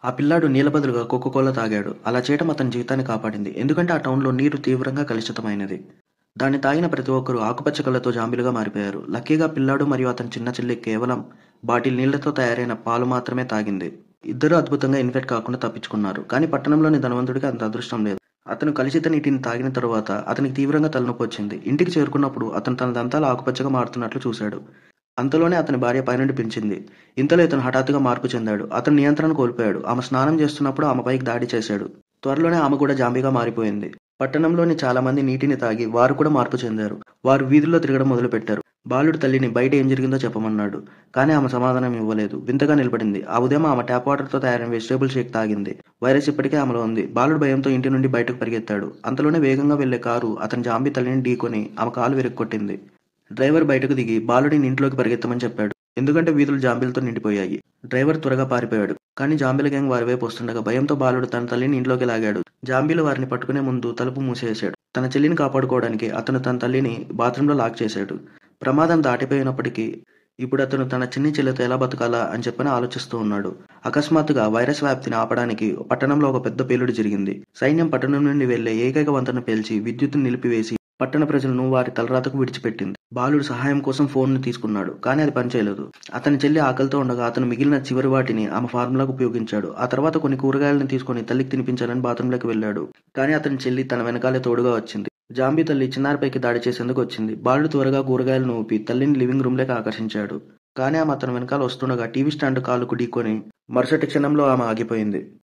ఆ పిల్లాడు నీళ్ల బదులుగా కోకోకోలా తాగాడు. అలా చేయటం అతని జీవితాన్ని కాపాడింది. ఎందుకంటే ఆ టౌన్‌లో నీరు తీవ్రంగా కలుషితమైనది. దాన్ని తాగిన ప్రతి ఒక్కరూ ఆకుపచ్చ కళ్ళతో జాంబీలుగా మారిపోయారు. లక్కీగా పిల్లాడు మరియు అతని చిన్న చెల్లి కేవలం బాటిల్ నీళ్లతో తయారైన పాలు మాత్రమే తాగింది. ఇద్దరూ అద్భుతంగా ఇన్ఫెక్ట్ కాకుండా తప్పించుకున్నారు. కానీ పట్టణంలోని ధనవంతుడికి అంత అదృష్టం లేదు. అతను కలుషిత నీటిని తాగిన తరువాత అతనికి తీవ్రంగా తలనొప్పి వచ్చింది. ఇంటికి చేరుకున్నప్పుడు అతను తన దంతాలు ఆకుపచ్చగా మారుతున్నట్లు చూశాడు. అంతలోనే అతని భార్య పైనుండి పిలిచింది. ఇంతలో ఇతను హఠాత్తుగా మార్పు చెందాడు. అతను నియంత్రణ కోల్పోయాడు. ఆమె స్నానం చేస్తున్నప్పుడు ఆమెపైకి దాడి చేశాడు. త్వరలోనే ఆమె కూడా జాంబీగా మారిపోయింది. పట్టణంలోని చాలా మంది నీటిని తాగి వారు కూడా మార్పు చెందారు. వారు వీధుల్లో తిరగడం మొదలుపెట్టారు. బాలుడు తల్లిని బయట ఏం జరిగిందో చెప్పమన్నాడు. కానీ ఆమె సమాధానం ఇవ్వలేదు. వింతగా నిలబడింది. ఆ ఉదయం ఆమె ట్యాప్ వాటర్తో తయారైన వెజిటేబుల్ షేక్ తాగింది. వైరస్ ఇప్పటికే ఆమెలో ఉంది. బాలుడు భయంతో ఇంటి నుండి బయటకు పరిగెత్తాడు. అంతలోనే వేగంగా వెళ్లే కారు అతని జాంబీ తల్లిని ఢీకొని ఆమె కాలు విరగ్గొట్టింది. డ్రైవర్ బయటకు దిగి బాలుడిని ఇంట్లోకి పరిగెత్తమని చెప్పాడు. ఎందుకంటే వీధులు జాంబీలతో నిండిపోయాయి. డ్రైవర్ త్వరగా పారిపోయాడు. కానీ జాంబీల గ్యాంగ్ వారి వైపు వస్తుండగా భయంతో బాలుడు తన తల్లిని ఇంట్లోకి లాగాడు. జాంబీలు వారిని పట్టుకునే ముందు తలుపు మూసేశాడు. తన చెల్లిని కాపాడుకోవడానికి అతను తన తల్లిని బాత్రూంలో లాక్ చేశాడు. ప్రమాదం దాటిపోయినప్పటికీ ఇప్పుడు అతను తన చిన్ని చెల్లితో ఎలా బతకాలా అని చెప్పని ఆలోచిస్తూ ఉన్నాడు. అకస్మాత్తుగా వైరస్ వ్యాప్తిని ఆపడానికి పట్టణంలో ఒక పెద్ద పేలుడు జరిగింది. సైన్యం పట్టణం నుండి వెళ్లే ఏకైక వంతెనను పేల్చి విద్యుత్తును నిలిపివేసి పట్టణ ప్రజలను వారి తలరాతకు విడిచిపెట్టింది. బాలుడు సహాయం కోసం ఫోన్ను తీసుకున్నాడు. కానీ అది పనిచేయలేదు. అతని చెల్లి ఆకలితో ఉండగా అతను మిగిలిన చివరి వాటిని ఆమె ఫార్ములాకు ఉపయోగించాడు. ఆ తర్వాత కొన్ని కూరగాయలను తీసుకొని తల్లికి తినిపించాలని బాత్రూంలోకి వెళ్ళాడు. కానీ అతని చెల్లి తన వెనకాలే తోడుగా వచ్చింది. జాంబీ తల్లి చిన్నారిపైకి దాడి చేసేందుకు వచ్చింది. బాలుడు త్వరగా కూరగాయలను ఊపి తల్లిని లివింగ్ రూమ్లోకి ఆకర్షించాడు. కానీ ఆమె అతని వెనకాల వస్తుండగా టీవీ స్టాండ్ కాలుకు ఢీకొని మరుసటి క్షణంలో ఆమె ఆగిపోయింది.